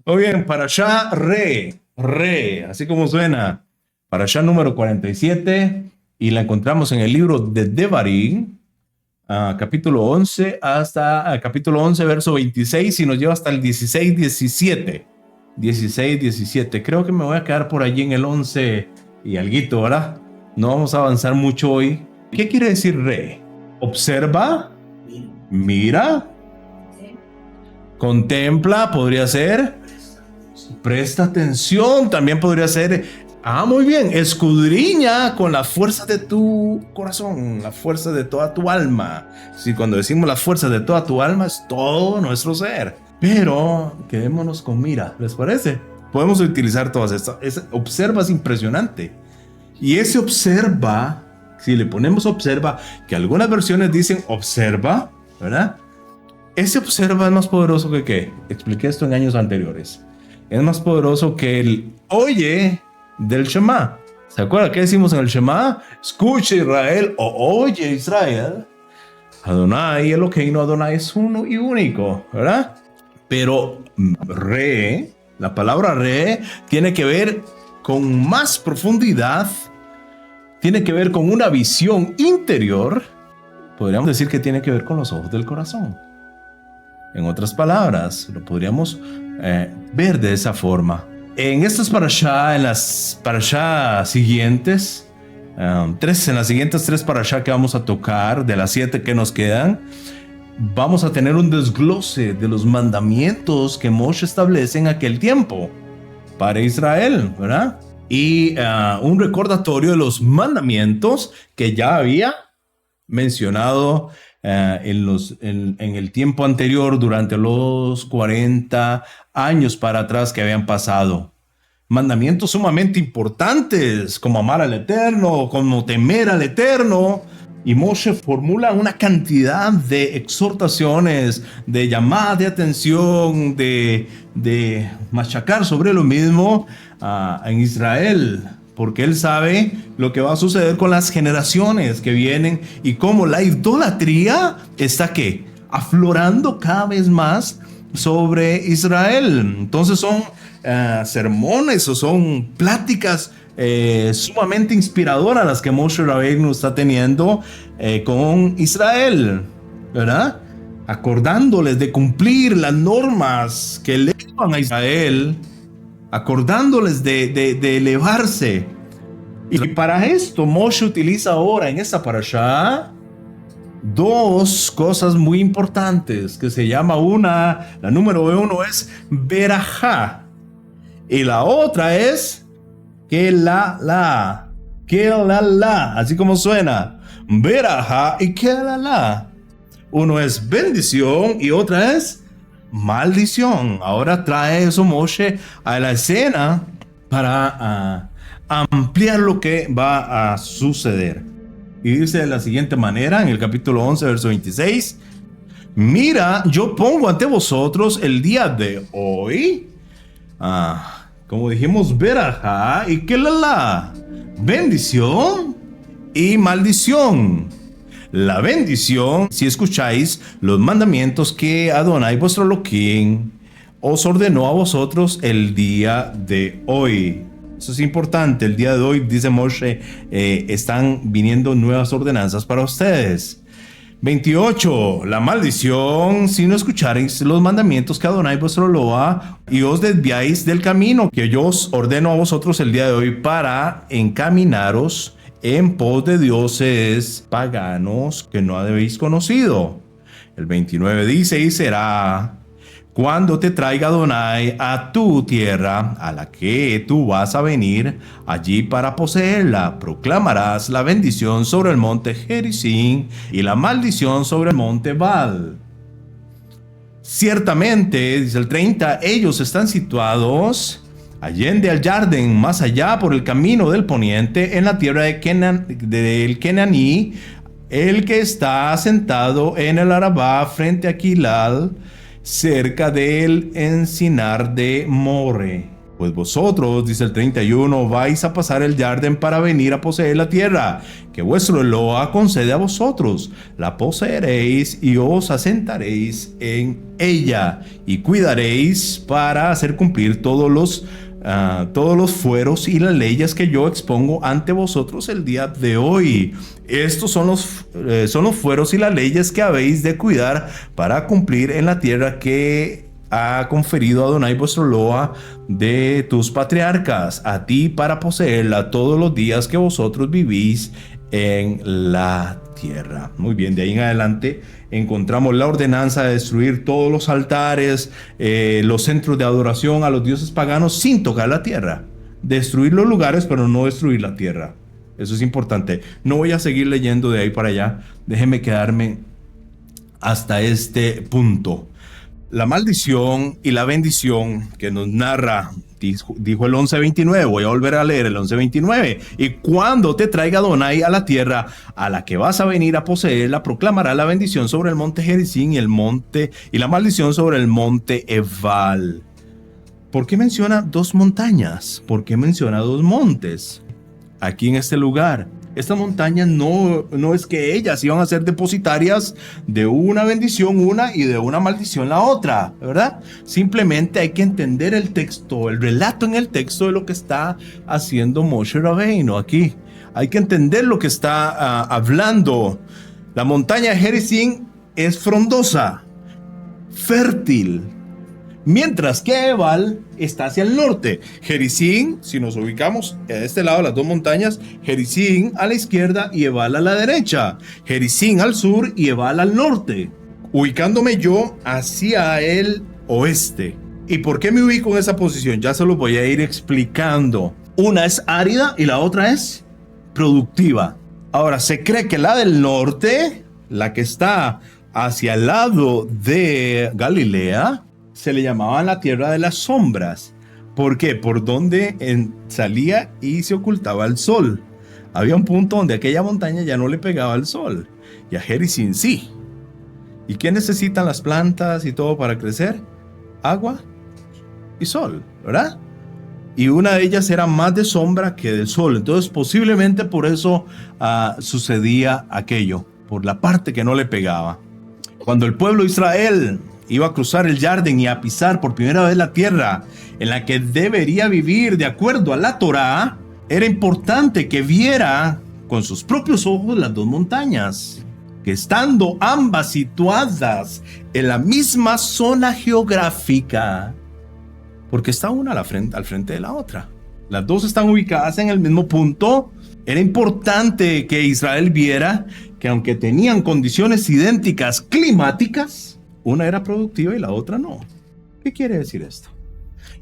Muy bien, Parashá Re, así como suena. Parashá número 47, y la encontramos en el libro de Devarim, capítulo 11, hasta capítulo 11, verso 26, y nos lleva hasta el 16, 17. 16, 17. Creo que me voy a quedar por allí en el 11 y alguito, ¿verdad? No vamos a avanzar mucho hoy. ¿Qué quiere decir Re? Observa, mira, contempla, podría ser. Presta atención, también podría ser. Muy bien, escudriña con la fuerza de tu corazón, la fuerza de toda tu alma. Si cuando decimos la fuerza de toda tu alma es todo nuestro ser. Pero quedémonos con mira, ¿les parece? Podemos utilizar todas estas. Observa es impresionante. Y ese observa, si le ponemos observa, que algunas versiones dicen observa, ¿verdad? Ese observa es más poderoso que ¿qué? Expliqué esto en años anteriores. Es más poderoso que el oye del Shema. ¿Se acuerdan qué decimos en el Shema? Escucha Israel o oye Israel. Adonai Eloheinu, Adonai es uno y único, ¿verdad? Pero Re, la palabra Re, tiene que ver con más profundidad, tiene que ver con una visión interior. Podríamos decir que tiene que ver con los ojos del corazón. En otras palabras, lo podríamos ver de esa forma. En estas parashá, en las parashá siguientes, en las siguientes 3 parashá que vamos a tocar, de las 7 que nos quedan, vamos a tener un desglose de los mandamientos que Moshe establece en aquel tiempo para Israel, ¿verdad? Y un recordatorio de los mandamientos que ya había mencionado en el tiempo anterior, durante los 40 años para atrás que habían pasado. Mandamientos sumamente importantes, como amar al Eterno, como temer al Eterno. Y Moshe formula una cantidad de exhortaciones, de llamadas de atención, de machacar sobre lo mismo en Israel, porque él sabe lo que va a suceder con las generaciones que vienen y cómo la idolatría está ¿qué? Aflorando cada vez más sobre Israel. Entonces son sermones o son pláticas sumamente inspiradoras las que Moshe Rabbeinu está teniendo con Israel, ¿verdad? Acordándoles de cumplir las normas que elevan a Israel, acordándoles de elevarse. Y para esto Moshe utiliza ahora en esta parashá 2 cosas muy importantes que se llama la número 1 es Berajá y la otra es Kelalá, así como suena, Berajá y Kelalá. Uno es bendición y otra es maldición. Ahora trae eso Moshe a la escena para ampliar lo que va a suceder. Y dice de la siguiente manera en el capítulo 11, verso 26: mira, yo pongo ante vosotros el día de hoy, como dijimos, Berajá y Kelalá, bendición y maldición. La bendición, si escucháis los mandamientos que Adonai vuestro Elohim os ordenó a vosotros el día de hoy. Eso es importante. El día de hoy, dice Moshe, están viniendo nuevas ordenanzas para ustedes. 28. La maldición, si no escucharéis los mandamientos que Adonai vuestro Loa y os desviáis del camino que yo os ordeno a vosotros el día de hoy para encaminaros en pos de dioses paganos que no habéis conocido. El 29 dice: y será cuando te traiga Adonai a tu tierra, a la que tú vas a venir allí para poseerla, proclamarás la bendición sobre el monte Gerizim y la maldición sobre el monte Baal. Ciertamente, dice el 30, ellos están situados allende al Jardín, más allá por el camino del poniente, en la tierra del Kenaní, el que está sentado en el Arabá frente a Gilgal, cerca del encinar de More. Pues vosotros, dice el 31, vais a pasar el Jardín para venir a poseer la tierra, que vuestro Eloa concede a vosotros. La poseeréis y os asentaréis en ella, y cuidaréis para hacer cumplir todos los fueros y las leyes que yo expongo ante vosotros el día de hoy. Estos son los fueros y las leyes que habéis de cuidar para cumplir en la tierra que ha conferido Adonai vuestro Eloa de tus patriarcas a ti para poseerla todos los días que vosotros vivís en la tierra. Muy bien, de ahí en adelante encontramos la ordenanza de destruir todos los altares, los centros de adoración a los dioses paganos sin tocar la tierra. Destruir los lugares, pero no destruir la tierra. Eso es importante. No voy a seguir leyendo de ahí para allá. Déjenme quedarme hasta este punto. La maldición y la bendición que nos narra, dijo el 11:29, voy a volver a leer el 11:29. Y cuando te traiga Adonai a la tierra a la que vas a venir a poseerla, proclamará la bendición sobre el monte Gerizim y la maldición sobre el monte Ebal. ¿Por qué menciona dos montañas? ¿Por qué menciona dos montes aquí en este lugar? Estas montañas no es que ellas iban a ser depositarias de una bendición una y de una maldición la otra, ¿verdad? Simplemente hay que entender el texto, el relato en el texto de lo que está haciendo Moshe Rabbeinu aquí. Hay que entender lo que está hablando. La montaña de Gerizim es frondosa, fértil, mientras que Ebal está hacia el norte. Gerizim, si nos ubicamos a este lado, las dos montañas, Gerizim a la izquierda y Ebal a la derecha. Gerizim al sur y Ebal al norte. Ubicándome yo hacia el oeste. ¿Y por qué me ubico en esa posición? Ya se los voy a ir explicando. Una es árida y la otra es productiva. Ahora, se cree que la del norte, la que está hacia el lado de Galilea, se le llamaba la tierra de las sombras. ¿Por qué? Por donde salía y se ocultaba el sol. Había un punto donde aquella montaña ya no le pegaba el sol. Y a Gerizim sí. ¿Y qué necesitan las plantas y todo para crecer? Agua y sol, ¿verdad? Y una de ellas era más de sombra que de sol. Entonces posiblemente por eso sucedía aquello. Por la parte que no le pegaba. Cuando el pueblo de Israel iba a cruzar el Jardín y a pisar por primera vez la tierra en la que debería vivir de acuerdo a la Torá, era importante que viera con sus propios ojos las dos montañas, que estando ambas situadas en la misma zona geográfica, porque está una al frente de la otra. Las dos están ubicadas en el mismo punto. Era importante que Israel viera que aunque tenían condiciones idénticas climáticas, una era productiva y la otra no. ¿Qué quiere decir esto?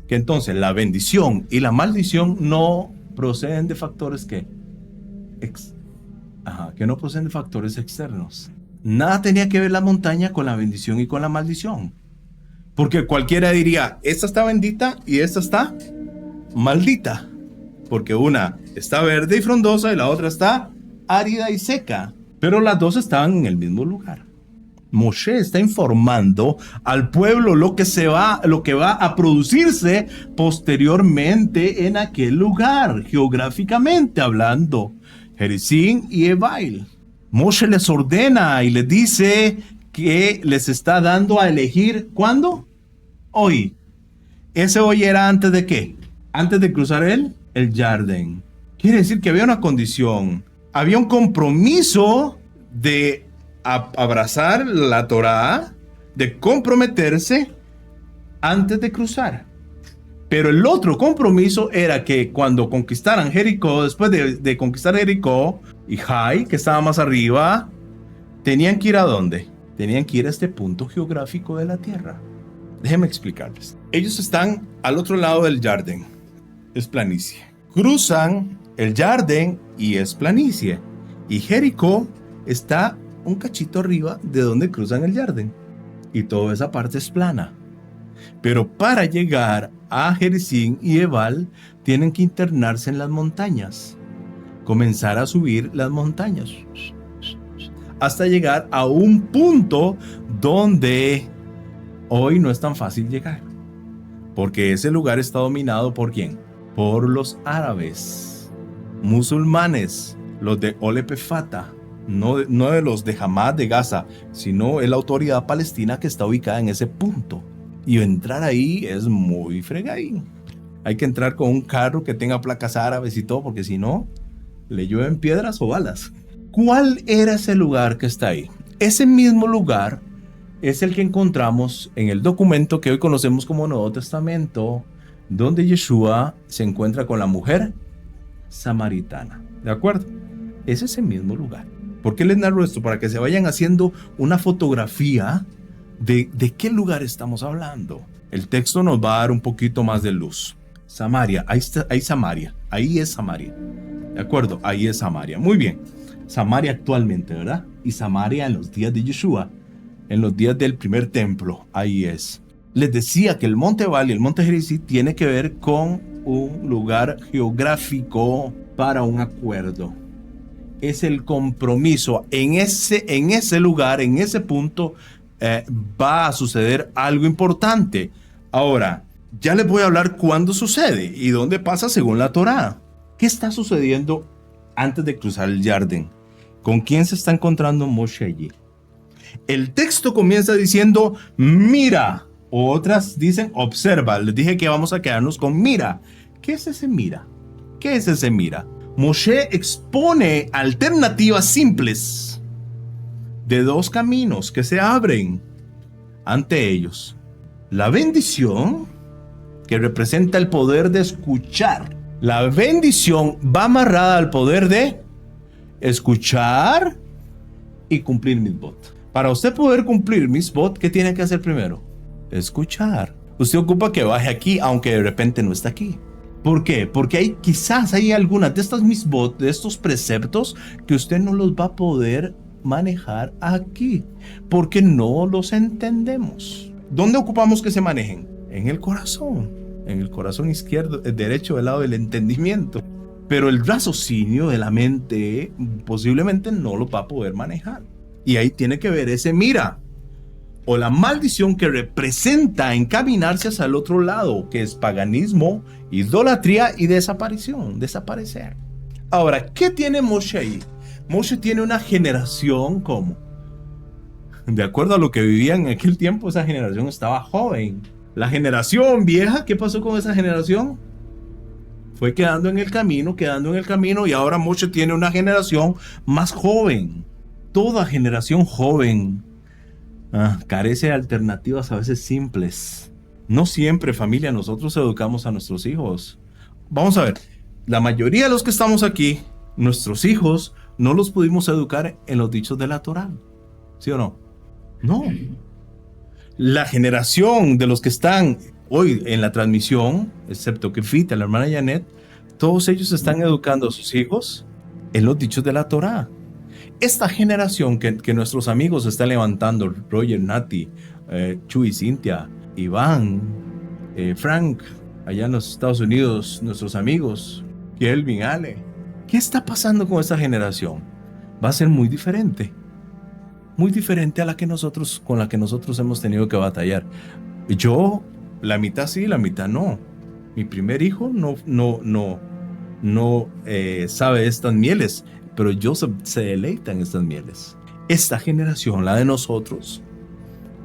Que entonces la bendición y la maldición no proceden de factores que no proceden de factores externos. Nada tenía que ver la montaña con la bendición y con la maldición. Porque cualquiera diría, esta está bendita y esta está maldita. Porque una está verde y frondosa y la otra está árida y seca. Pero las dos estaban en el mismo lugar. Moshe está informando al pueblo lo que va a producirse posteriormente en aquel lugar, geográficamente hablando, Gerizim y Ebal. Moshe les ordena y les dice que les está dando a elegir, ¿cuándo? Hoy. ¿Ese hoy era antes de qué? Antes de cruzar el Jardín. Quiere decir que había una condición, había un compromiso de abrazar la Torá, de comprometerse antes de cruzar. Pero el otro compromiso era que cuando conquistaran Jericó, después de conquistar Jericó y Jai, que estaba más arriba, tenían que ir ¿a dónde? Tenían que ir a este punto geográfico de la tierra. Déjenme explicarles. Ellos están al otro lado del Jardín. Es planicie. Cruzan el Jardín y es planicie. Y Jericó está un cachito arriba de donde cruzan el Jardín. Y toda esa parte es plana. Pero para llegar a Gerizim y Ebal, tienen que internarse en las montañas. Comenzar a subir las montañas. Hasta llegar a un punto donde hoy no es tan fácil llegar. porque ese lugar está dominado ¿por quién? Por los árabes, musulmanes, los de Olepe Fata, no de los de Hamás de Gaza, sino es la autoridad palestina que está ubicada en ese punto. Y entrar ahí es muy fregadín. Hay que entrar con un carro que tenga placas árabes y todo, porque si no, le llueven piedras o balas. ¿Cuál era ese lugar que está ahí? Ese mismo lugar es el que encontramos en el documento que hoy conocemos como Nuevo Testamento, donde Yeshua se encuentra con la mujer samaritana. ¿De acuerdo? Es ese mismo lugar. ¿Por qué les narro esto? Para que se vayan haciendo una fotografía de qué lugar estamos hablando. El texto nos va a dar un poquito más de luz. Samaria, ahí Samaria, ahí es Samaria. ¿De acuerdo? Ahí es Samaria. Muy bien. Samaria actualmente, ¿verdad? Y Samaria en los días de Yeshua, en los días del primer templo, ahí es. Les decía que el monte Ebal y el monte Gerizim tiene que ver con un lugar geográfico para un acuerdo. Es el compromiso. En ese lugar, en ese punto, va a suceder algo importante. Ahora, ya les voy a hablar cuándo sucede y dónde pasa según la Torá. ¿Qué está sucediendo antes de cruzar el Jardín? ¿Con quién se está encontrando Moshe allí? El texto comienza diciendo, mira. Otras dicen, observa. Les dije que vamos a quedarnos con mira. ¿Qué es ese mira? ¿Qué es ese mira? Moshe expone alternativas simples de dos caminos que se abren ante ellos. La bendición, que representa el poder de escuchar. La bendición va amarrada al poder de escuchar y cumplir mitzvot. Para usted poder cumplir mitzvot, ¿qué tiene que hacer primero? Escuchar. Usted ocupa que baje aquí, aunque de repente no está aquí. ¿Por qué? Porque quizás hay algunas de estas mitzvot, de estos preceptos, que usted no los va a poder manejar aquí, porque no los entendemos. ¿Dónde ocupamos que se manejen? En el corazón izquierdo, el derecho del lado del entendimiento. Pero el raciocinio de la mente posiblemente no lo va a poder manejar. Y ahí tiene que ver ese mira, o la maldición que representa encaminarse hacia el otro lado, que es paganismo, idolatría y desaparición, desaparecer. Ahora, ¿qué tiene Moshe ahí? Moshe tiene una generación como, de acuerdo a lo que vivían en aquel tiempo, esa generación estaba joven. La generación vieja, ¿qué pasó con esa generación? Fue quedando en el camino y ahora Moshe tiene una generación más joven. Toda generación joven carece de alternativas a veces simples. No siempre, familia, nosotros educamos a nuestros hijos. Vamos a ver, la mayoría de los que estamos aquí, nuestros hijos, no los pudimos educar en los dichos de la Torá. ¿Sí o no? No. La generación de los que están hoy en la transmisión, excepto que Fita, la hermana Janet, todos ellos están educando a sus hijos en los dichos de la Torá. Esta generación que nuestros amigos están levantando, Roger, Nati, Chuy, Cintia, Iván, Frank, allá en los Estados Unidos, nuestros amigos, Kelvin, Ale. ¿Qué está pasando con esta generación? Va a ser muy diferente a con la que nosotros hemos tenido que batallar. Yo, la mitad sí, la mitad no. Mi primer hijo no sabe estas mieles, pero Joseph se deleita en estas mieles. Esta generación, la de nosotros,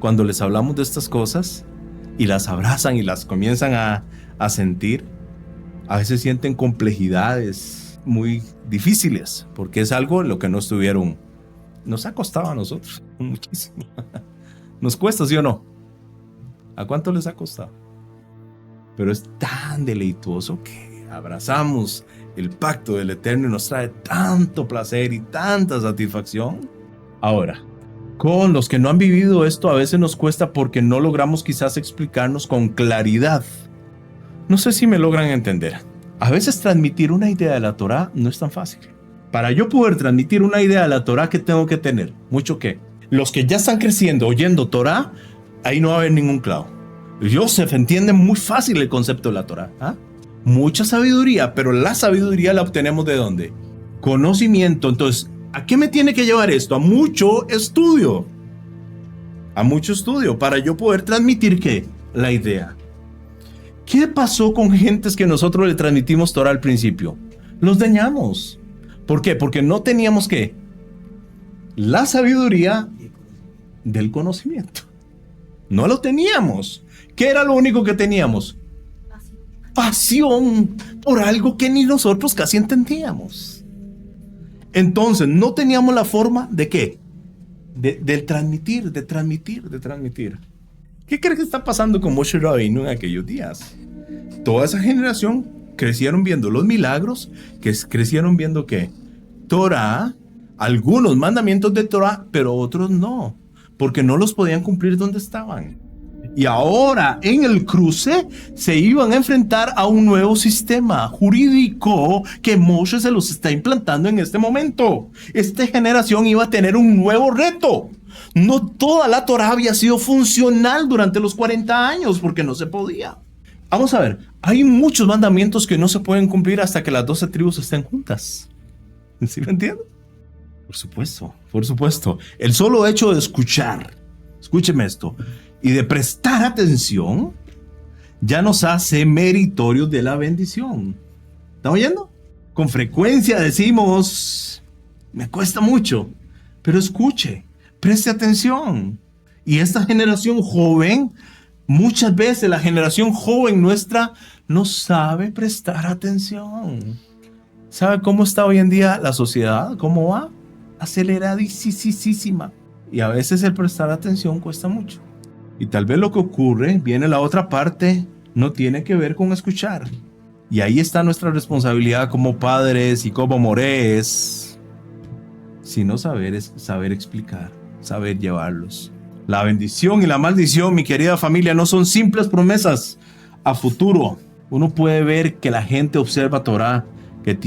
cuando les hablamos de estas cosas y las abrazan y las comienzan a sentir, a veces sienten complejidades muy difíciles, porque es algo en lo que no estuvieron. Nos ha costado a nosotros muchísimo. Nos cuesta, ¿sí o no? ¿A cuánto les ha costado? Pero es tan deleitoso que abrazamos el pacto del Eterno y nos trae tanto placer y tanta satisfacción. Ahora, con los que no han vivido esto a veces nos cuesta porque no logramos quizás explicarnos con claridad. No sé si me logran entender. A veces transmitir una idea de la Torá no es tan fácil. Para yo poder transmitir una idea de la Torá, ¿qué tengo que tener? Mucho qué. Los que ya están creciendo oyendo Torá, ahí no va a haber ningún clavo. Joseph entiende muy fácil el concepto de la Torá. Mucha sabiduría, pero la sabiduría la obtenemos ¿de dónde? Conocimiento. Entonces, ¿a qué me tiene que llevar esto? A mucho estudio. A mucho estudio para yo poder transmitir ¿qué? La idea. ¿Qué pasó con gentes que nosotros le transmitimos Torah al principio? Los dañamos. ¿Por qué? Porque no teníamos ¿qué? La sabiduría del conocimiento. No lo teníamos. ¿Qué era lo único que teníamos? Pasión por algo que ni nosotros casi entendíamos. Entonces, no teníamos la forma de ¿qué? De transmitir. ¿Qué crees que está pasando con Moshe Rabbeinu en aquellos días? Toda esa generación crecieron viendo los milagros, crecieron viendo ¿qué? Torah, algunos mandamientos de Torah, pero otros no, porque no los podían cumplir donde estaban. Y ahora en el cruce se iban a enfrentar a un nuevo sistema jurídico que Moshe se los está implantando en este momento. Esta generación iba a tener un nuevo reto. No toda la Torah había sido funcional durante los 40 años porque no se podía. Vamos a ver, hay muchos mandamientos que no se pueden cumplir hasta que las 12 tribus estén juntas. ¿Sí me entienden? Por supuesto. El solo hecho de escuchar, escúcheme esto, y de prestar atención, ya nos hace meritorios de la bendición. ¿Está oyendo? Con frecuencia decimos, me cuesta mucho, pero escuche, preste atención. Y esta generación joven, muchas veces la generación joven nuestra no sabe prestar atención. ¿Sabe cómo está hoy en día la sociedad? ¿Cómo va? Aceleradísima. Y a veces el prestar atención cuesta mucho. Y tal vez lo que ocurre, viene la otra parte, no tiene que ver con escuchar. Y ahí está nuestra responsabilidad como padres y como morés, sino saber explicar, saber llevarlos. La bendición y la maldición, mi querida familia, no son simples promesas a futuro. Uno puede ver que la gente observa Torah, que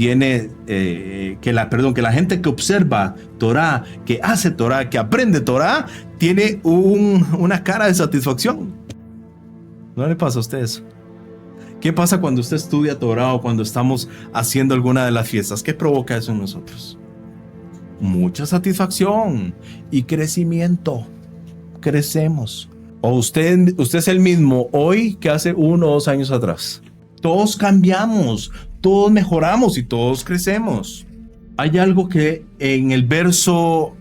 la gente que observa Torah, que hace Torah, que aprende Torah, tiene una cara de satisfacción. ¿No le pasa a usted eso? ¿Qué pasa cuando usted estudia Torah o cuando estamos haciendo alguna de las fiestas? ¿Qué provoca eso en nosotros? Mucha satisfacción y crecimiento. Crecemos. O usted es el mismo hoy que hace 1 o 2 años atrás. Todos cambiamos, todos mejoramos y todos crecemos. Hay algo que en el verso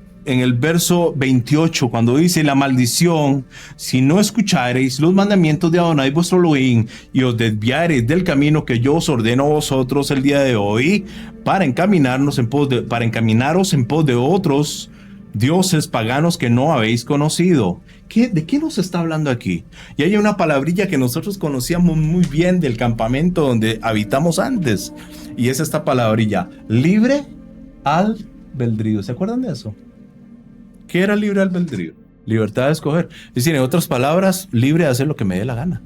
28, cuando dice la maldición, si no escuchareis los mandamientos de Adonai vuestro Elohim y os desviareis del camino que yo os ordeno a vosotros el día de hoy, para encaminaros en pos de otros dioses paganos que no habéis conocido. ¿De qué nos está hablando aquí? Y hay una palabrilla que nosotros conocíamos muy bien del campamento donde habitamos antes, y es esta palabrilla, libre albedrío. ¿Se acuerdan de eso? ¿Qué era libre albedrío? Libertad de escoger. Es decir, en otras palabras, libre de hacer lo que me dé la gana.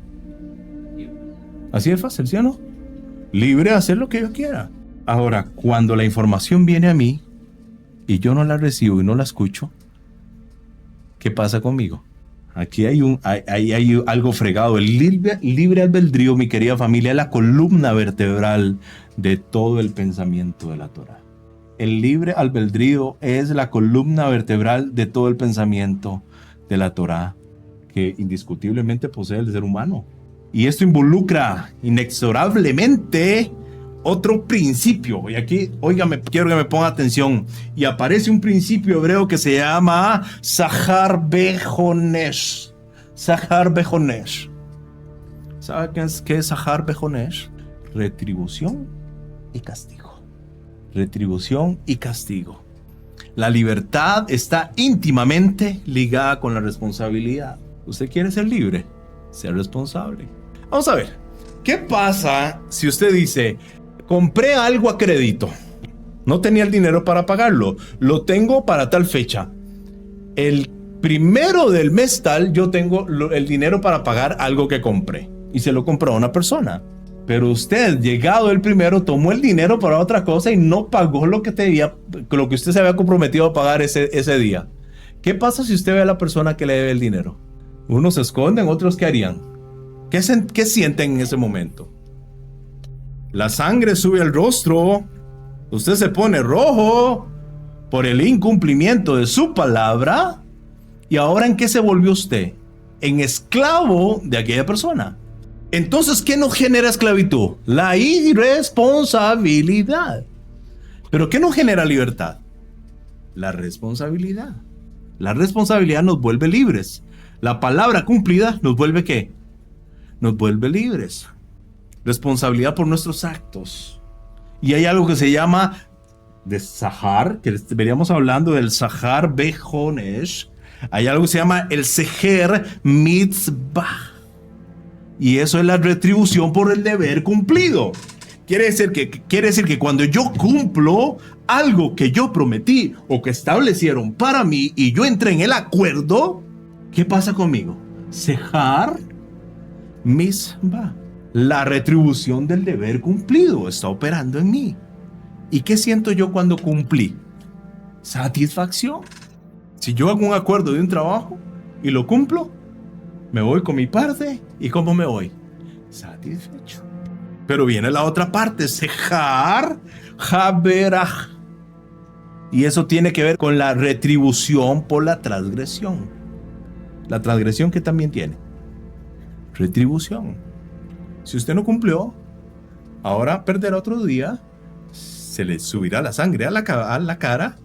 Así de fácil, ¿sí o no? Libre de hacer lo que yo quiera. Ahora, cuando la información viene a mí y yo no la recibo y no la escucho, ¿qué pasa conmigo? Aquí hay algo fregado. El libre albedrío, mi querida familia, es la columna vertebral de todo el pensamiento de la Torah. El libre albedrío es la columna vertebral de todo el pensamiento de la Torah que indiscutiblemente posee el ser humano. Y esto involucra inexorablemente otro principio. Y aquí, óigame, quiero que me ponga atención. Y aparece un principio hebreo que se llama Sahar Bejonesh. Sahar Bejonesh. ¿Sabe qué es Sahar Bejonesh? Retribución y castigo. Retribución y castigo. La libertad está íntimamente ligada con la responsabilidad. ¿Usted quiere ser libre? Ser responsable. Vamos a ver. ¿Qué pasa si usted dice, compré algo a crédito, no tenía el dinero para pagarlo, lo tengo para tal fecha, el 1 del mes tal yo tengo el dinero para pagar algo que compré, y se lo compró a una persona, pero usted, llegado el 1, tomó el dinero para otra cosa y no pagó lo que usted se había comprometido a pagar ese día? ¿Qué pasa si usted ve a la persona que le debe el dinero? Unos se esconden, otros ¿qué harían? ¿Qué sienten en ese momento? La sangre sube al rostro, usted se pone rojo por el incumplimiento de su palabra, y ahora ¿en qué se volvió usted? En esclavo de aquella persona. Entonces, ¿qué nos genera esclavitud? La irresponsabilidad. ¿Pero qué nos genera libertad? La responsabilidad. La responsabilidad nos vuelve libres. La palabra cumplida nos vuelve ¿qué? Nos vuelve libres. Responsabilidad por nuestros actos. Y hay algo que se llama de Sahar, que veníamos hablando del Sahar Bejonesh. Hay algo que se llama el Seher Mitzvah. Y eso es la retribución por el deber cumplido. Quiere decir que cuando yo cumplo algo que yo prometí o que establecieron para mí y yo entré en el acuerdo, ¿qué pasa conmigo? Sehar Mitzvah. La retribución del deber cumplido está operando en mí. ¿Y qué siento yo cuando cumplí? Satisfacción. Si yo hago un acuerdo de un trabajo y lo cumplo, me voy con mi parte. ¿Y cómo me voy? Satisfecho. Pero viene la otra parte, Sehar Haberach. Y eso tiene que ver con la retribución por la transgresión. La transgresión que también tiene retribución. Si usted no cumplió, ahora perderá otro día, se le subirá la sangre a la cara,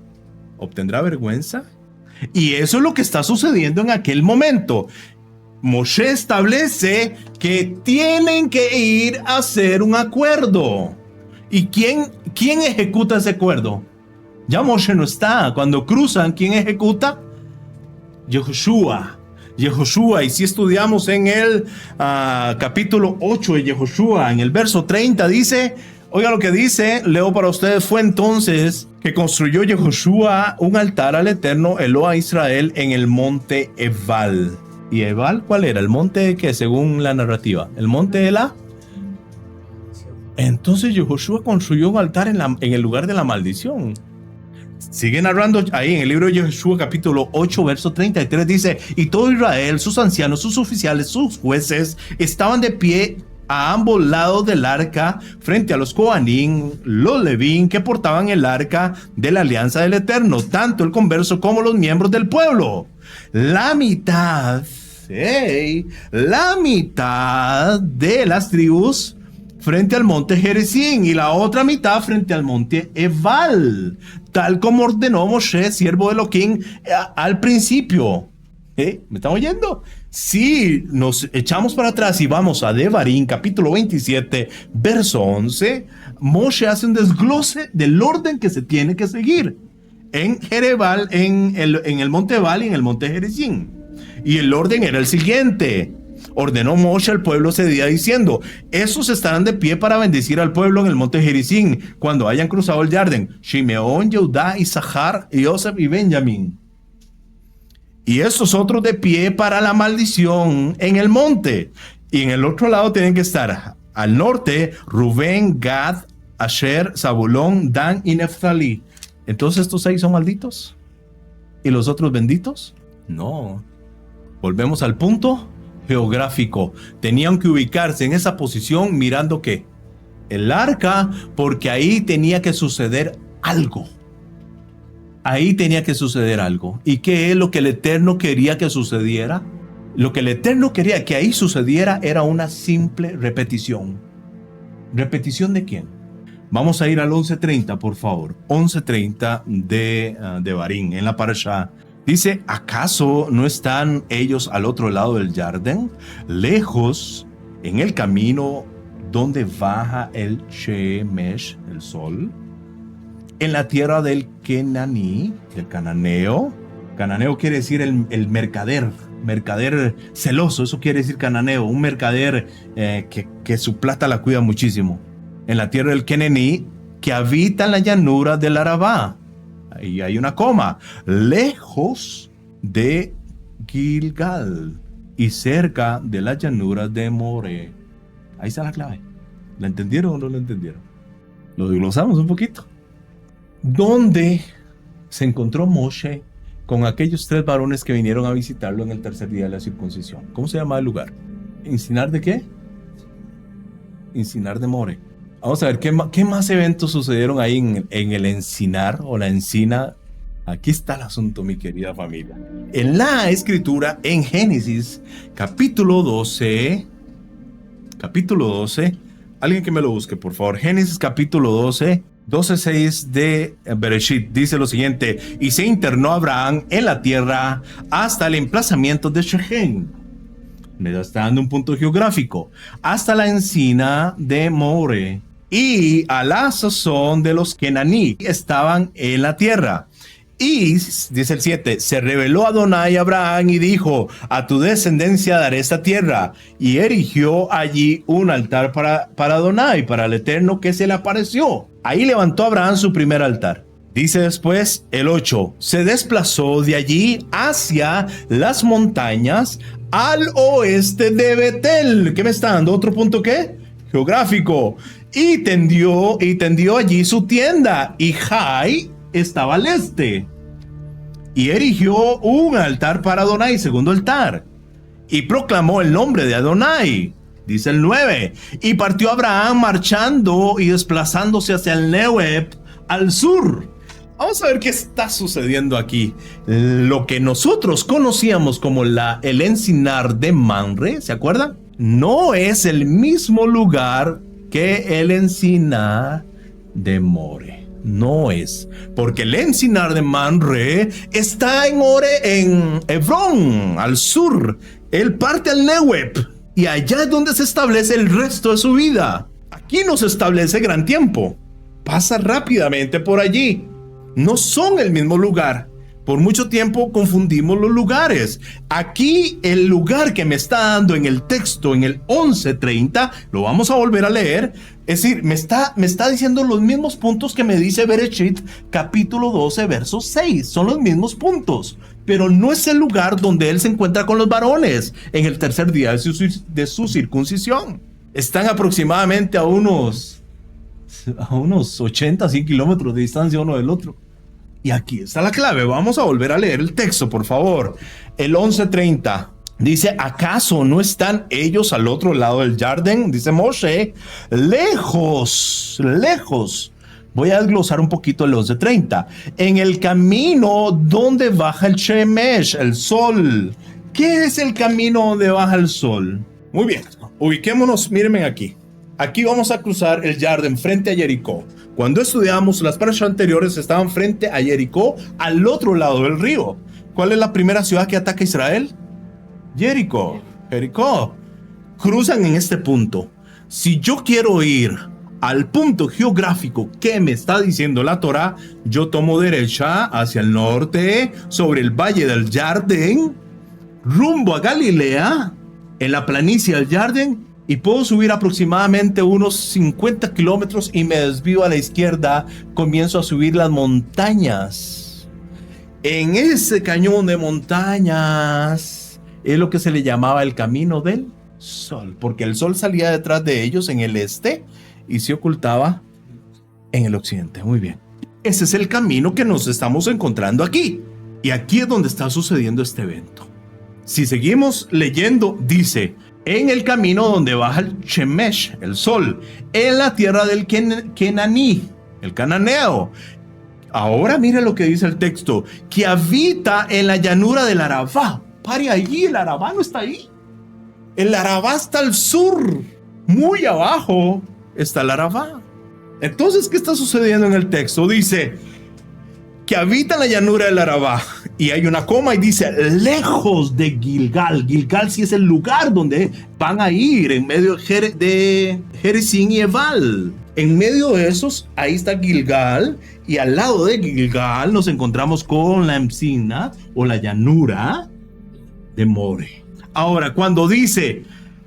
obtendrá vergüenza. Y eso es lo que está sucediendo en aquel momento. Moshe establece que tienen que ir a hacer un acuerdo. ¿Y quién ejecuta ese acuerdo? Ya Moshe no está. Cuando cruzan, ¿quién ejecuta? Yehoshua. Y si estudiamos en el capítulo 8 de Yehoshua, en el verso 30 dice, oiga lo que dice, leo para ustedes, fue entonces que construyó Yehoshua un altar al Eterno Eloa Israel en el monte Ebal. ¿Y Ebal cuál era? ¿El monte que según la narrativa? ¿El monte de la? Entonces Yehoshua construyó un altar en el lugar de la maldición. Sigue narrando ahí en el libro de Yehoshua capítulo 8 verso 33 dice, y todo Israel, sus ancianos, sus oficiales, sus jueces estaban de pie a ambos lados del arca frente a los Coanín, los Levín que portaban el arca de la alianza del Eterno, tanto el converso como los miembros del pueblo. La mitad de las tribus frente al monte Gerizim y la otra mitad frente al monte Ebal, tal como ordenó Moshe, siervo de Elohim, al principio. ¿Me están oyendo? Si nos echamos para atrás y vamos a Devarim, capítulo 27, verso 11, Moshe hace un desglose del orden que se tiene que seguir en Jerebal, en el monte Ebal y en el monte Gerizim. Y el orden era el siguiente. Ordenó Moshe al pueblo ese día diciendo, esos estarán de pie para bendecir al pueblo en el monte Gerizim cuando hayan cruzado el Jardín, Shimeón, Yehudá, Isahar, Yosef y Benjamín. Y estos otros de pie para la maldición en el monte. Y en el otro lado tienen que estar al norte Rubén, Gad, Asher, Zabulón, Dan y Neftalí. Entonces estos 6 son malditos. ¿Y los otros benditos? No. Volvemos al punto geográfico. Tenían que ubicarse en esa posición mirando ¿qué? El arca, porque ahí tenía que suceder algo. Ahí tenía que suceder algo. ¿Y qué es lo que el Eterno quería que sucediera? Lo que el Eterno quería que ahí sucediera era una simple repetición. ¿Repetición de quién? Vamos a ir al 11:30, por favor. 11:30 de Devarim, en la parashá. Dice, ¿acaso no están ellos al otro lado del Jardín, lejos, en el camino donde baja el Shemesh, el sol, en la tierra del Kenaní, del cananeo? Cananeo quiere decir el mercader celoso, eso quiere decir cananeo, un mercader que su plata la cuida muchísimo. En la tierra del Kenaní, que habita en la llanura del Arabá. Ahí hay una coma, lejos de Gilgal y cerca de las llanuras de More. Ahí está la clave. ¿La entendieron o no la entendieron? Lo desglosamos un poquito. ¿Dónde se encontró Moshe con aquellos 3 varones que vinieron a visitarlo en el tercer día de la circuncisión? ¿Cómo se llama el lugar? ¿Encinar de qué? Encinar de More. Vamos a ver, ¿qué más eventos sucedieron ahí en el encinar o la encina? Aquí está el asunto, mi querida familia. En la escritura, en Génesis, capítulo 12, capítulo 12. Alguien que me lo busque, por favor. Génesis capítulo 12, 12:6 de Bereshit. Dice lo siguiente: y se internó Abraham en la tierra hasta el emplazamiento de Shechem. Me está dando un punto geográfico. Hasta la encina de More. Y a la sazón de los Kenaní estaban en la tierra. Y, dice el 7, se reveló Adonai a Abraham y dijo: a tu descendencia daré esta tierra. Y erigió allí un altar para Adonai, para el Eterno que se le apareció. Ahí levantó Abraham su primer altar. Dice después el 8, se desplazó de allí hacia las montañas al oeste de Betel. ¿Qué me está dando? ¿Otro punto qué? Geográfico. Y tendió allí su tienda. Y Jai estaba al este. Y erigió un altar para Adonai, segundo altar. Y proclamó el nombre de Adonai. Dice el 9. Y partió Abraham marchando y desplazándose hacia el Negev al sur. Vamos a ver qué está sucediendo aquí. Lo que nosotros conocíamos como el encinar de Mamre, ¿se acuerdan? No es el mismo lugar que el encinar de More. No es, porque el encinar de Mamre está en Hebrón, al sur. Él parte al Negev y allá es donde se establece el resto de su vida. Aquí no se establece gran tiempo. Pasa rápidamente por allí. No son el mismo lugar. Por mucho tiempo confundimos los lugares. Aquí el lugar que me está dando en el texto, en el 11:30, lo vamos a volver a leer. Es decir, me está diciendo los mismos puntos que me dice Bereshit, capítulo 12, verso 6. Son los mismos puntos. Pero no es el lugar donde él se encuentra con los varones en el tercer día de su circuncisión. Están aproximadamente a unos 80, 100 kilómetros de distancia uno del otro. Y aquí está la clave. Vamos a volver a leer el texto, por favor. El 11:30 dice: ¿acaso no están ellos al otro lado del Jardín? Dice Moshe, lejos. Voy a desglosar un poquito el 11:30. En el camino donde baja el Shemesh, el sol. ¿Qué es el camino donde baja el sol? Muy bien, ubiquémonos, mírenme aquí. Aquí vamos a cruzar el Jardín frente a Jericó. Cuando estudiamos las parashas anteriores, estaban frente a Jericó, al otro lado del río. ¿Cuál es la primera ciudad que ataca Israel? Jericó. Cruzan en este punto. Si yo quiero ir al punto geográfico que me está diciendo la Torá, yo tomo derecha hacia el norte, sobre el valle del Jardín, rumbo a Galilea, en la planicie del Jardín, y puedo subir aproximadamente unos 50 kilómetros y me desvío a la izquierda, comienzo a subir las montañas. En ese cañón de montañas es lo que se le llamaba el camino del sol, porque el sol salía detrás de ellos en el este y se ocultaba en el occidente. Muy bien. Ese es el camino que nos estamos encontrando aquí. Y aquí es donde está sucediendo este evento. Si seguimos leyendo, dice: en el camino donde baja el Shemesh, el sol, en la tierra del Kenaní, el cananeo. Ahora mire lo que dice el texto: que habita en la llanura del Arabá. Pare allí, el Arabá no está ahí. El Arabá está al sur, muy abajo está el Arabá. Entonces, ¿qué está sucediendo en el texto? Dice que habita en la llanura del Arabá. Y hay una coma y dice: lejos de Gilgal. Gilgal sí es el lugar donde van a ir, en medio de Jericín y Ebal. En medio de esos, ahí está Gilgal. Y al lado de Gilgal nos encontramos con la encina o la llanura de More. Ahora, cuando dice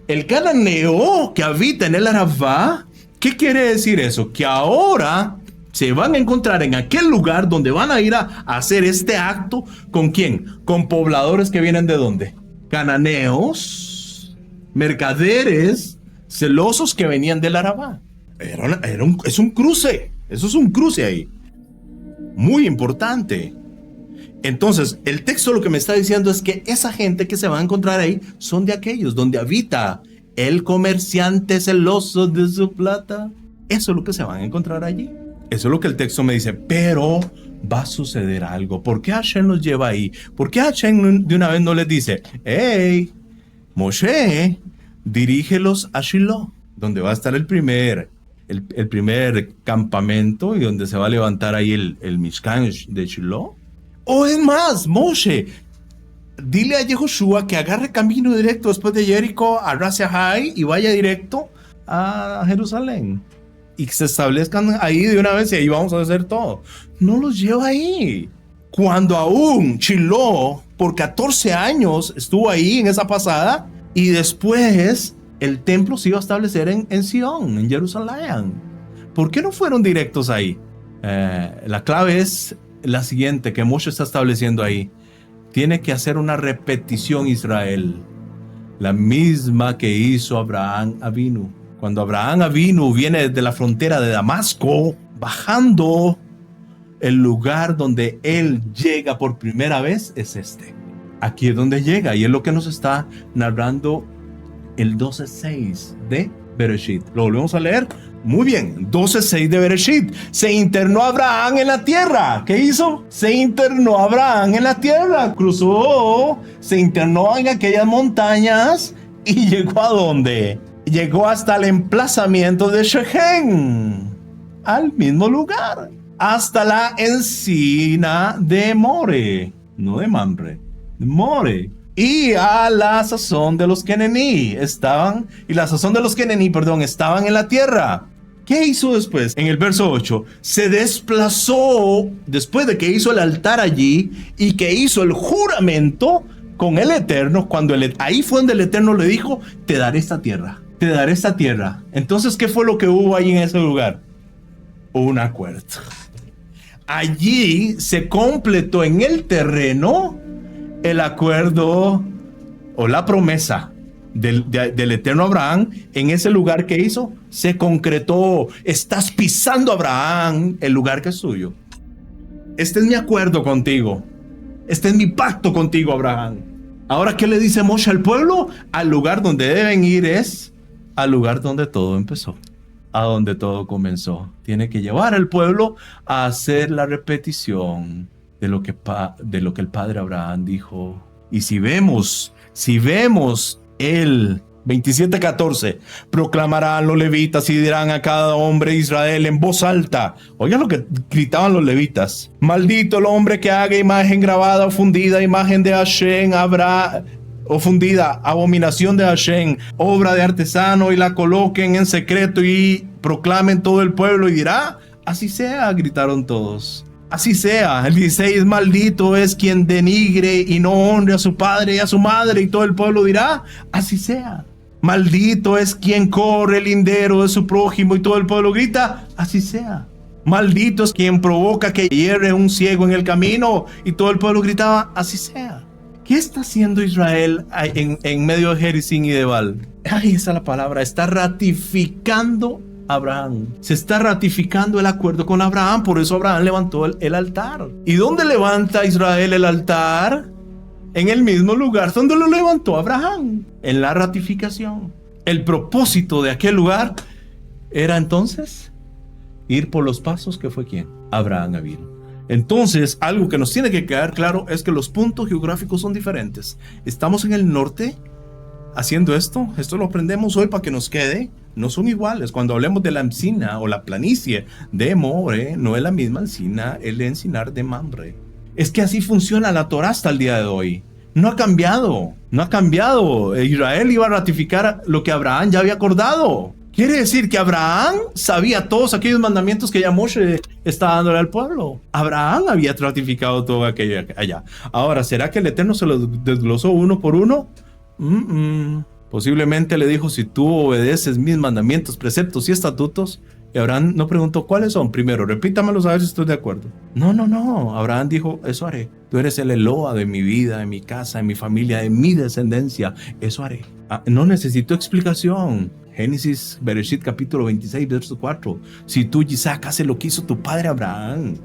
el cananeo que habita en el Arabá, ¿qué quiere decir eso? Que ahora se van a encontrar en aquel lugar donde van a ir a hacer este acto. ¿Con quién? Con pobladores que vienen ¿de dónde? Cananeos, mercaderes, celosos que venían del Arabá. Es un cruce. Eso es un cruce ahí. Muy importante. Entonces, el texto lo que me está diciendo es que esa gente que se va a encontrar ahí son de aquellos donde habita el comerciante celoso de su plata. Eso es lo que se van a encontrar allí. Eso es lo que el texto me dice, pero va a suceder algo. ¿Por qué Hashem los lleva ahí? ¿Por qué Hashem de una vez no les dice: hey, Moshe, dirígelos a Shiloh, donde va a estar el primer campamento y donde se va a levantar ahí el Mishkan de Shiloh. O es más, Moshe, dile a Yehoshua que agarre camino directo después de Jericó a Ras Yahai y vaya directo a Jerusalén. Y que se establezcan ahí de una vez y ahí vamos a hacer todo. No los lleva ahí. Cuando aún Shiloh por 14 años estuvo ahí en esa pasada y después el templo se iba a establecer en Sion, en Jerusalén. ¿Por qué no fueron directos ahí? La clave es la siguiente que Moshe está estableciendo ahí. Tiene que hacer una repetición Israel, la misma que hizo Abraham Avinu. Cuando Abraham Avinu viene desde la frontera de Damasco, bajando, el lugar donde él llega por primera vez es este. Aquí es donde llega y es lo que nos está narrando el 12:6 de Bereshit. ¿Lo volvemos a leer? Muy bien, 12:6 de Bereshit. Se internó Abraham en la tierra. ¿Qué hizo? Se internó Abraham en la tierra. Cruzó, se internó en aquellas montañas y llegó ¿a dónde? Llegó hasta el emplazamiento de Shechem, al mismo lugar, hasta la encina de More, no de Mamre, de More. Y a la sazón de los Kenení estaban en la tierra. ¿Qué hizo después? En el verso 8, se desplazó después de que hizo el altar allí y que hizo el juramento con el Eterno. Ahí fue donde el Eterno le dijo, te daré esta tierra. Te daré esta tierra. Entonces, ¿qué fue lo que hubo ahí en ese lugar? Un acuerdo. Allí se completó en el terreno el acuerdo o la promesa del Eterno Abraham. En ese lugar que hizo, se concretó. Estás pisando, Abraham, el lugar que es suyo. Este es mi acuerdo contigo. Este es mi pacto contigo, Abraham. Ahora, ¿qué le dice Moshe al pueblo? Al lugar donde deben ir es al lugar donde todo empezó, a donde todo comenzó. Tiene que llevar al pueblo a hacer la repetición de lo que el padre Abraham dijo. Y si vemos el 27:14, proclamarán los levitas y dirán a cada hombre de Israel en voz alta. Oigan lo que gritaban los levitas: maldito el hombre que haga imagen grabada o fundida, imagen de Hashem habrá o fundida, abominación de Hashem, obra de artesano, y la coloquen en secreto y proclamen todo el pueblo y dirá, así sea, gritaron todos. Así sea. El 16, maldito es quien denigre y no honre a su padre y a su madre, y todo el pueblo dirá, así sea. Maldito es quien corre el lindero de su prójimo, y todo el pueblo grita, así sea. Maldito es quien provoca que hierre un ciego en el camino, y todo el pueblo gritaba, así sea. ¿Qué está haciendo Israel en medio de Gerizim y de Baal? Ahí está la palabra. Está ratificando a Abraham. Se está ratificando el acuerdo con Abraham. Por eso Abraham levantó el altar. ¿Y dónde levanta Israel el altar? En el mismo lugar donde lo levantó Abraham. En la ratificación. El propósito de aquel lugar era entonces ir por los pasos que fue ¿quién? Abraham Avinu. Entonces, algo que nos tiene que quedar claro es que los puntos geográficos son diferentes. Estamos en el norte haciendo esto lo aprendemos hoy para que nos quede. No son iguales. Cuando hablemos de la encina o la planicie de More, no es la misma encina, el encinar de Mamre. Es que así funciona la Torah hasta el día de hoy. No ha cambiado. Israel iba a ratificar lo que Abraham ya había acordado. Quiere decir que Abraham sabía todos aquellos mandamientos que ya Moshe estaba dándole al pueblo. Abraham había ratificado todo aquello allá. Ahora, ¿será que el Eterno se lo desglosó uno por uno? Posiblemente le dijo, si tú obedeces mis mandamientos, preceptos y estatutos. Y Abraham no preguntó, ¿cuáles son? Primero, repítamelos a ver si estoy de acuerdo. No. Abraham dijo, eso haré. Tú eres el Eloa de mi vida, de mi casa, de mi familia, de mi descendencia. Eso haré. No necesito explicación. Génesis, Bereshit, capítulo 26, verso 4. Si tú, Isaac, haces lo que hizo tu padre Abraham,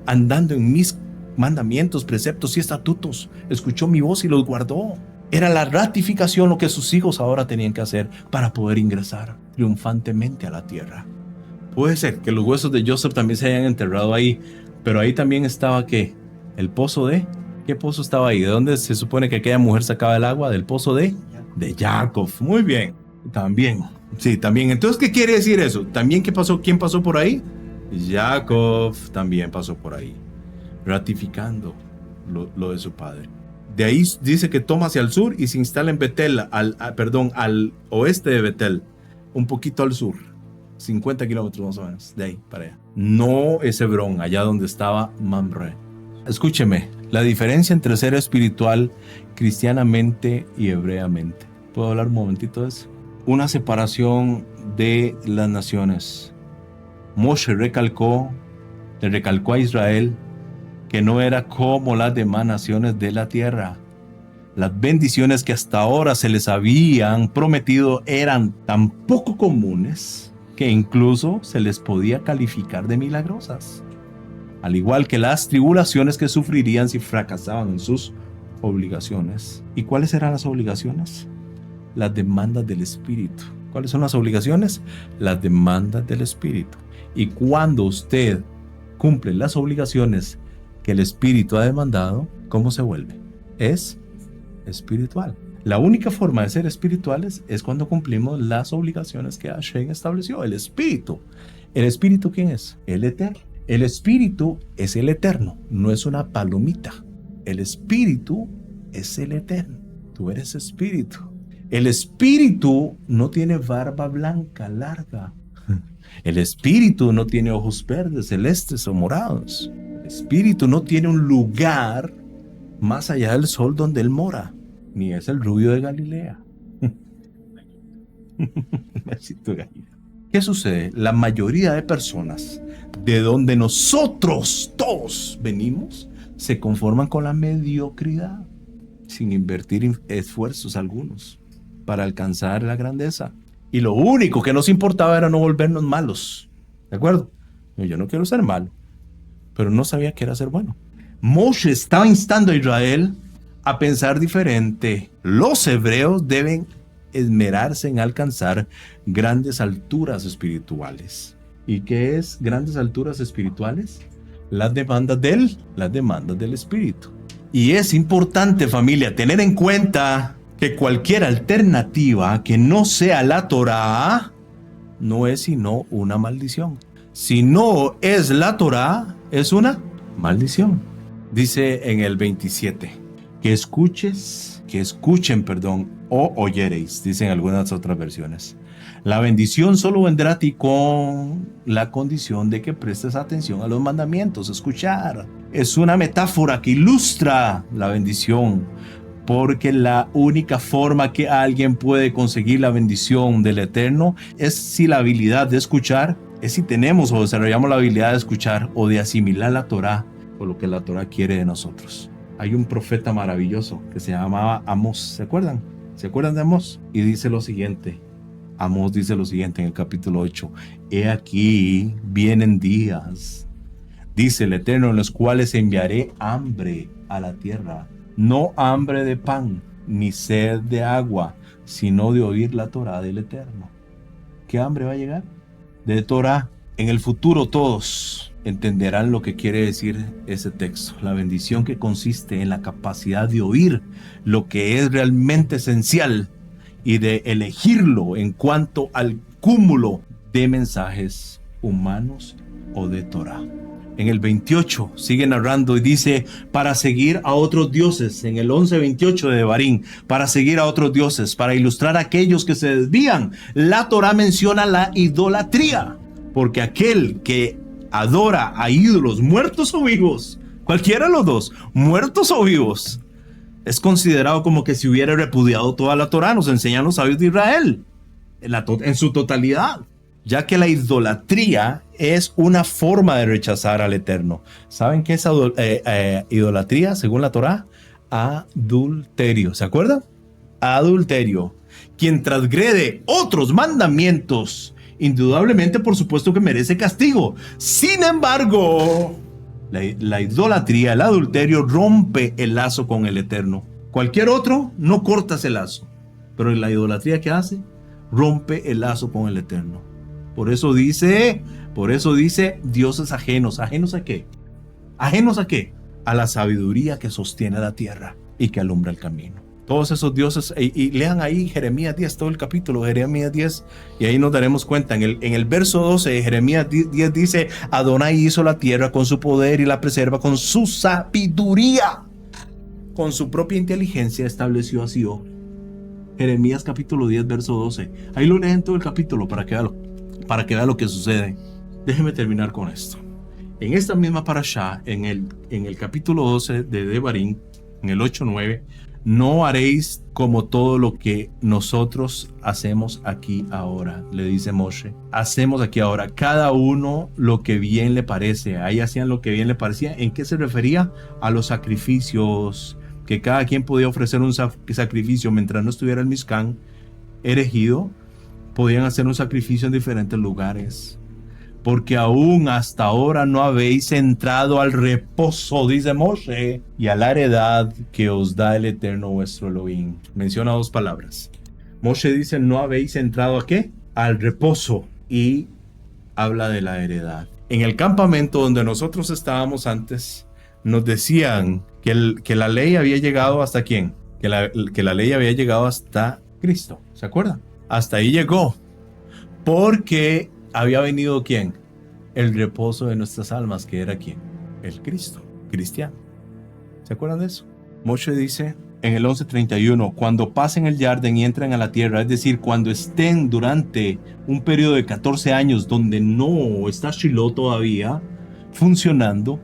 andando en mis mandamientos, preceptos y estatutos, escuchó mi voz y los guardó. Era la ratificación lo que sus hijos ahora tenían que hacer para poder ingresar triunfantemente a la tierra. Puede ser que los huesos de Joseph también se hayan enterrado ahí, pero ahí también estaba ¿qué? El pozo de... ¿Qué pozo estaba ahí? ¿De dónde se supone que aquella mujer sacaba el agua? Del pozo de Jacob. Muy bien. También, sí, también. Entonces, ¿qué quiere decir eso? También, ¿qué pasó? ¿Quién pasó por ahí? Jacob también pasó por ahí, ratificando lo de su padre. De ahí dice que toma hacia el sur y se instala en Betel, al oeste de Betel, un poquito al sur, 50 kilómetros más o menos, de ahí para allá. No es Hebrón, allá donde estaba Mamre. Escúcheme, la diferencia entre ser espiritual cristianamente y hebreamente. ¿Puedo hablar un momentito de eso? Una separación de las naciones. Moshe le recalcó a Israel que no era como las demás naciones de la tierra. Las bendiciones que hasta ahora se les habían prometido eran tan poco comunes que incluso se les podía calificar de milagrosas, al igual que las tribulaciones que sufrirían si fracasaban en sus obligaciones. ¿Y cuáles eran las obligaciones? Las demandas del Espíritu. ¿Cuáles son las obligaciones? Las demandas del Espíritu. Y cuando usted cumple las obligaciones que el Espíritu ha demandado, ¿cómo se vuelve? Es espiritual. La única forma de ser espirituales es cuando cumplimos las obligaciones que Hashem estableció. El Espíritu. ¿El Espíritu quién es? El Eterno. El Espíritu es el Eterno, no es una palomita. El Espíritu es el Eterno. Tú eres Espíritu. El Espíritu no tiene barba blanca, larga. El Espíritu no tiene ojos verdes, celestes o morados. El Espíritu no tiene un lugar más allá del sol donde Él mora, ni es el rubio de Galilea. ¿Qué sucede? La mayoría de personas de donde nosotros todos venimos se conforman con la mediocridad, sin invertir esfuerzos algunos para alcanzar la grandeza. Y lo único que nos importaba era no volvernos malos. ¿De acuerdo? Yo no quiero ser malo, pero no sabía que era ser bueno. Moshe estaba instando a Israel a pensar diferente. Los hebreos deben esmerarse en alcanzar grandes alturas espirituales. ¿Y qué es grandes alturas espirituales? Las demandas del Espíritu. Y es importante, familia, tener en cuenta que cualquier alternativa que no sea la Torá no es sino una maldición. Si no es la Torá, es una maldición. Dice en el 27, que escuchen, o oyereis, dicen algunas otras versiones. La bendición solo vendrá a ti con la condición de que prestes atención a los mandamientos. Escuchar es una metáfora que ilustra la bendición, porque la única forma que alguien puede conseguir la bendición del Eterno es si la habilidad de escuchar, es si tenemos o desarrollamos la habilidad de escuchar o de asimilar la Torá o lo que la Torá quiere de nosotros. Hay un profeta maravilloso que se llamaba Amós. ¿Se acuerdan? ¿Se acuerdan de Amós? Y dice lo siguiente. Amós dice lo siguiente en el capítulo 8. He aquí vienen días, dice el Eterno, en los cuales enviaré hambre a la tierra. No hambre de pan, ni sed de agua, sino de oír la Torá del Eterno. ¿Qué hambre va a llegar? De Torá. En el futuro todos entenderán lo que quiere decir ese texto. La bendición que consiste en la capacidad de oír lo que es realmente esencial y de elegirlo en cuanto al cúmulo de mensajes humanos o de Torá. En el 28 sigue narrando y dice, para seguir a otros dioses, en el 11:28 de Devarim, para seguir a otros dioses, para ilustrar a aquellos que se desvían. La Torá menciona la idolatría, porque aquel que adora a ídolos muertos o vivos, cualquiera de los dos, muertos o vivos, es considerado como que si hubiera repudiado toda la Torá, nos enseñan los sabios de Israel, en su totalidad. Ya que la idolatría es una forma de rechazar al Eterno. ¿Saben qué es idolatría según la Torá? Adulterio. ¿Se acuerdan? Adulterio. Quien transgrede otros mandamientos, indudablemente, por supuesto que merece castigo. Sin embargo, la idolatría, el adulterio, rompe el lazo con el Eterno. Cualquier otro no corta ese lazo. Pero la idolatría, ¿qué hace? Rompe el lazo con el Eterno. Por eso dice dioses ajenos. ¿Ajenos a qué? ¿Ajenos a qué? A la sabiduría que sostiene la tierra y que alumbra el camino. Todos esos dioses, y lean ahí Jeremías 10, todo el capítulo, Jeremías 10, y ahí nos daremos cuenta. En el verso 12 de Jeremías 10 dice: Adonai hizo la tierra con su poder y la preserva con su sabiduría. Con su propia inteligencia estableció a Sion. Jeremías capítulo 10, verso 12. Ahí lo leen todo el capítulo para que vea lo que sucede. Déjeme terminar con esto. En esta misma parashá, en el capítulo 12 de Devarim, en el 8-9, no haréis como todo lo que nosotros hacemos aquí ahora, le dice Moshe. Hacemos aquí ahora, cada uno lo que bien le parece. Ahí hacían lo que bien le parecía. ¿En qué se refería? A los sacrificios, que cada quien podía ofrecer un sacrificio mientras no estuviera el Mishkan erigido. Podían hacer un sacrificio en diferentes lugares. Porque aún hasta ahora no habéis entrado al reposo, dice Moshe, y a la heredad que os da el Eterno vuestro Elohim. Menciona dos palabras. Moshe dice: no habéis entrado ¿a qué? Al reposo. Y habla de la heredad. En el campamento donde nosotros estábamos antes, nos decían que la ley había llegado ¿hasta quién? Que la ley había llegado hasta Cristo. ¿Se acuerdan? Hasta ahí llegó. Porque había venido ¿quién? El reposo de nuestras almas, que era ¿quién? El Cristo, cristiano. ¿Se acuerdan de eso? Moshe dice en el 11:31: cuando pasen el Jardín y entren a la tierra, es decir, cuando estén durante un periodo de 14 años donde no está Shiloh todavía funcionando,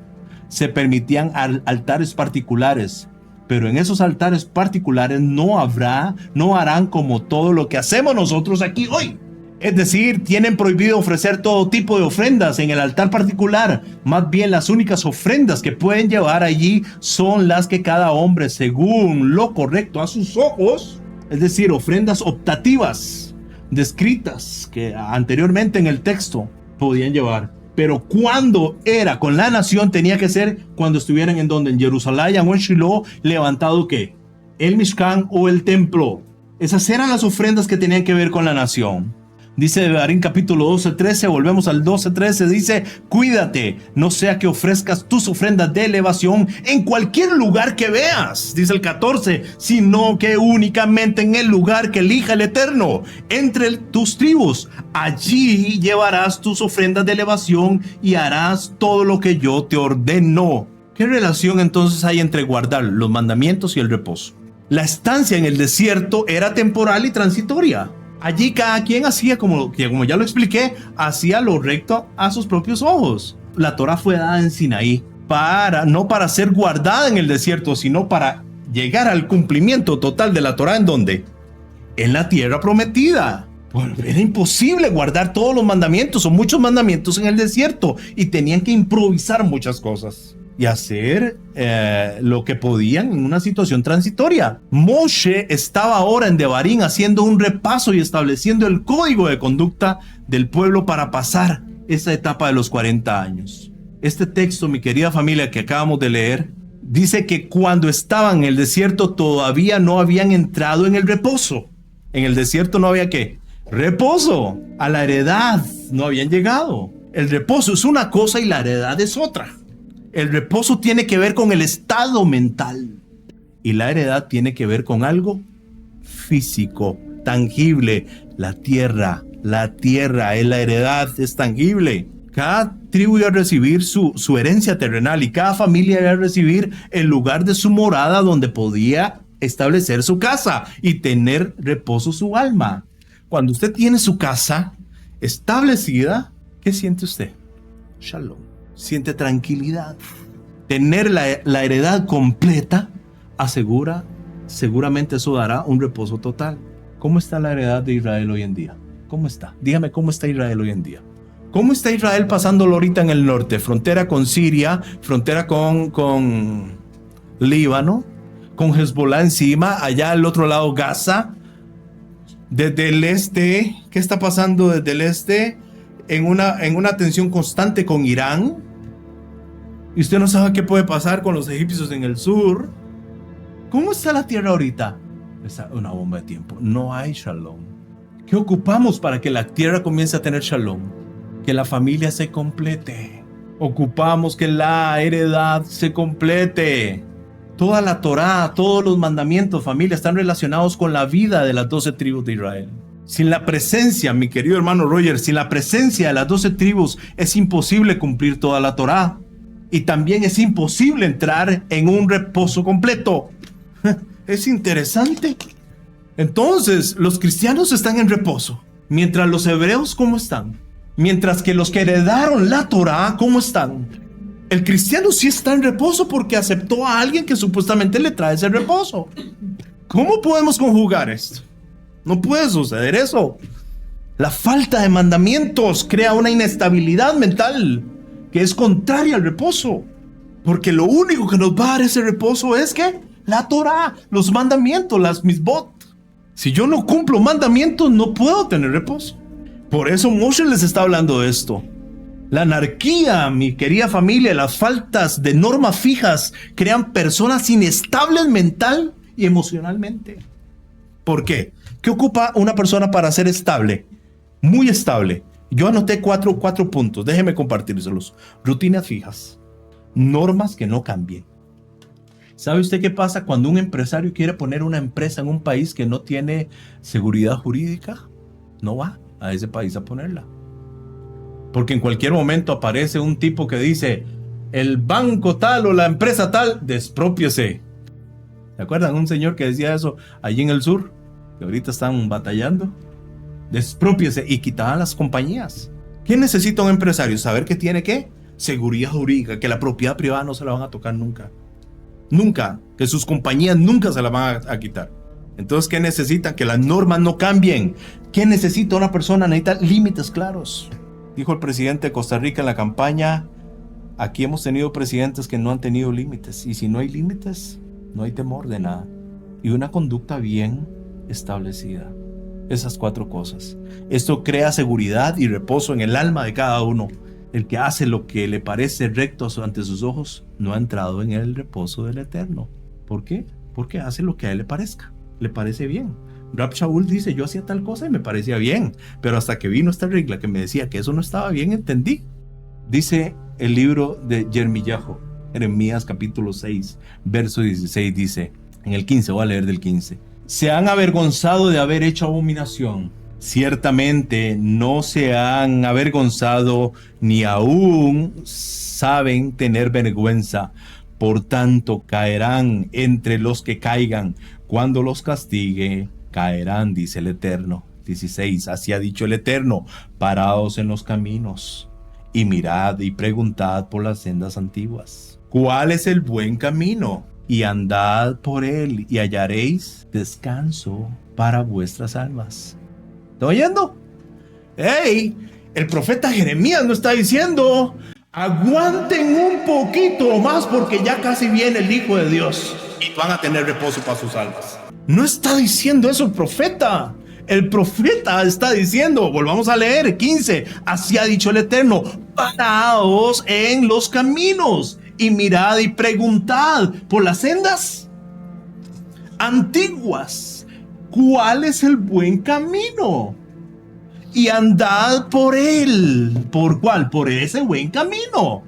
se permitían altares particulares. Pero en esos altares particulares no harán como todo lo que hacemos nosotros aquí hoy. Es decir, tienen prohibido ofrecer todo tipo de ofrendas en el altar particular. Más bien, las únicas ofrendas que pueden llevar allí son las que cada hombre, según lo correcto a sus ojos, es decir, ofrendas optativas, descritas que anteriormente en el texto podían llevar. Pero cuando era con la nación, tenía que ser cuando estuvieran en donde, en Jerusalén o en Shiloh, levantado ¿qué? El Mishkan o el templo. Esas eran las ofrendas que tenían que ver con la nación. Dice Devarim capítulo 12:13, volvemos al 12:13, dice: cuídate, no sea que ofrezcas tus ofrendas de elevación en cualquier lugar que veas, dice el 14, sino que únicamente en el lugar que elija el Eterno, entre tus tribus. Allí llevarás tus ofrendas de elevación y harás todo lo que yo te ordeno. ¿Qué relación entonces hay entre guardar los mandamientos y el reposo? La estancia en el desierto era temporal y transitoria. Allí cada quien hacía como ya lo expliqué, hacía lo recto a sus propios ojos. La Torah fue dada en Sinaí no para ser guardada en el desierto, sino para llegar al cumplimiento total de la Torah. ¿En dónde? En la tierra prometida. Bueno, era imposible guardar todos los mandamientos o muchos mandamientos en el desierto, y tenían que improvisar muchas cosas y hacer lo que podían en una situación transitoria. Moshe estaba ahora en Devarim haciendo un repaso y estableciendo el código de conducta del pueblo para pasar esa etapa de los 40 años. Este texto, mi querida familia, que acabamos de leer, dice que cuando estaban en el desierto todavía no habían entrado en el reposo. En el desierto no había ¿qué? Reposo. A la heredad no habían llegado. El reposo es una cosa y la heredad es otra. El reposo tiene que ver con el estado mental y la heredad tiene que ver con algo físico, tangible. La tierra es la heredad, es tangible. Cada tribu iba a recibir su herencia terrenal y cada familia iba a recibir el lugar de su morada donde podía establecer su casa y tener reposo su alma. Cuando usted tiene su casa establecida, ¿qué siente usted? Shalom. Siente tranquilidad. Tener la heredad completa seguramente eso dará un reposo total. ¿Cómo está la heredad de Israel hoy en día? ¿Cómo está? Dígame, ¿cómo está Israel hoy en día? ¿Cómo está Israel pasándolo ahorita en el norte? Frontera con Siria, frontera con Líbano, con Hezbollah encima, allá al otro lado Gaza. Desde el este, ¿qué está pasando desde el este? En una tensión constante con Irán. Y usted no sabe qué puede pasar con los egipcios en el sur. ¿Cómo está la tierra ahorita? Está una bomba de tiempo. No hay shalom. ¿Qué ocupamos para que la tierra comience a tener shalom? Que la familia se complete. Ocupamos que la heredad se complete. Toda la Torá, todos los mandamientos, familia, están relacionados con la vida de las 12 tribus de Israel. Sin la presencia, mi querido hermano Roger, sin la presencia de las 12 tribus es imposible cumplir toda la Torá. Y también es imposible entrar en un reposo completo. Es interesante. Entonces, los cristianos están en reposo. Mientras los hebreos, ¿cómo están? Mientras que los que heredaron la Torá, ¿cómo están? El cristiano sí está en reposo porque aceptó a alguien que supuestamente le trae ese reposo. ¿Cómo podemos conjugar esto? No puede suceder eso. La falta de mandamientos crea una inestabilidad mental que es contraria al reposo. Porque lo único que nos va a dar ese reposo es que la Torá, los mandamientos, las misbot. Si yo no cumplo mandamientos, no puedo tener reposo. Por eso Moshe les está hablando de esto. La anarquía, mi querida familia, las faltas de normas fijas crean personas inestables mental y emocionalmente. ¿Por qué? ¿Qué ocupa una persona para ser estable? Muy estable. Yo anoté cuatro puntos. Déjeme compartírselos. Rutinas fijas. Normas que no cambien. ¿Sabe usted qué pasa cuando un empresario quiere poner una empresa en un país que no tiene seguridad jurídica? No va a ese país a ponerla. Porque en cualquier momento aparece un tipo que dice, el banco tal o la empresa tal, desprópiese. ¿Se acuerdan? Un señor que decía eso allí en el sur, que ahorita están batallando. Desprópiese, y quitaban las compañías. ¿Qué necesita un empresario? Saber que tiene ¿qué? Seguridad jurídica, que la propiedad privada no se la van a tocar nunca. Nunca, que sus compañías nunca se la van a quitar. Entonces, ¿qué necesitan? Que las normas no cambien. ¿Qué necesita una persona? Necesita límites claros. Dijo el presidente de Costa Rica en la campaña, aquí hemos tenido presidentes que no han tenido límites. Y si no hay límites, no hay temor de nada. Y una conducta bien establecida. Esas 4 cosas. Esto crea seguridad y reposo en el alma de cada uno. El que hace lo que le parece recto ante sus ojos no ha entrado en el reposo del Eterno. ¿Por qué? Porque hace lo que a él le parezca. Le parece bien. Rab Shaul dice, yo hacía tal cosa y me parecía bien, pero hasta que vino esta regla que me decía que eso no estaba bien, entendí. Dice el libro de Jeremías capítulo 6, verso 16, dice, en el 15, voy a leer del 15. Se han avergonzado de haber hecho abominación. Ciertamente no se han avergonzado ni aún saben tener vergüenza. Por tanto, caerán entre los que caigan. Cuando los castigue, caerán, dice el Eterno. 16. Así ha dicho el Eterno: paraos en los caminos y mirad y preguntad por las sendas antiguas. ¿Cuál es el buen camino? Y andad por él y hallaréis descanso para vuestras almas. ¿Está oyendo? ¡Ey! El profeta Jeremías no está diciendo, aguanten un poquito más porque ya casi viene el Hijo de Dios y van a tener reposo para sus almas. No está diciendo eso el profeta. El profeta está diciendo, volvamos a leer 15, así ha dicho el Eterno, paraos en los caminos y mirad y preguntad por las sendas antiguas, ¿cuál es el buen camino? Y andad por él. ¿Por cuál? Por ese buen camino.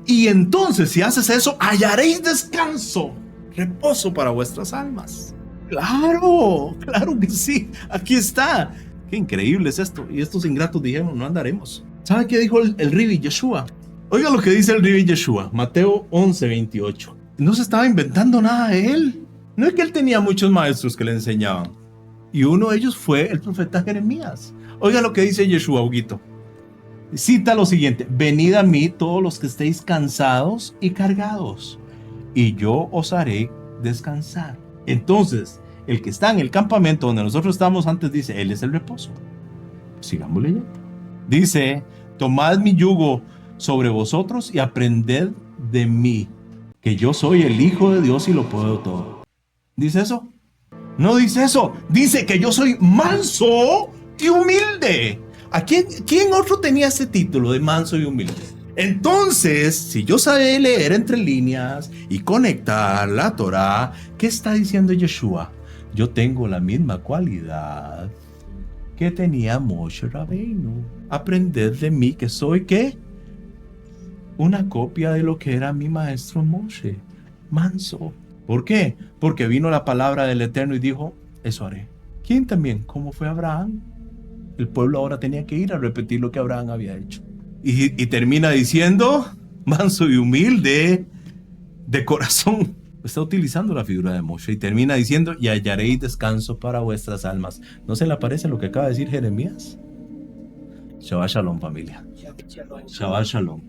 Y entonces, si haces eso, hallaréis descanso, reposo para vuestras almas. Claro, claro que sí. Aquí está. Qué increíble es esto. Y estos ingratos dijeron, no andaremos. ¿Sabe qué dijo el Ribi Yeshua? Oiga lo que dice el Ribi Yeshua, Mateo 11:28. No se estaba inventando nada de él. No es que él tenía muchos maestros que le enseñaban. Y uno de ellos fue el profeta Jeremías. Oiga lo que dice Yeshua, Huguito. Cita lo siguiente: venid a mí todos los que estéis cansados y cargados, y yo os haré descansar. Entonces, el que está en el campamento donde nosotros estamos antes dice, él es el reposo. Sigamos leyendo. Dice, tomad mi yugo sobre vosotros y aprended de mí, que yo soy el Hijo de Dios y lo puedo todo. ¿Dice eso? No dice eso. Dice que yo soy manso y humilde. ¿A quién otro tenía ese título de manso y humilde? Entonces, si yo sabía leer entre líneas y conectar la Torá, ¿qué está diciendo Yeshua? Yo tengo la misma cualidad que tenía Moshe Rabbeinu. Aprended de mí, que soy ¿qué? Una copia de lo que era mi maestro Moshe. Manso ¿Por qué? Porque vino la palabra del Eterno y dijo, eso haré. ¿Quién también? ¿Cómo fue Abraham? El pueblo ahora tenía que ir a repetir lo que Abraham había hecho. Y termina diciendo, manso y humilde de corazón. Está utilizando la figura de Moshe y termina diciendo, y hallaréis descanso para vuestras almas. ¿No se le aparece lo que acaba de decir Jeremías? Shabbat Shalom, familia. Shabbat Shalom.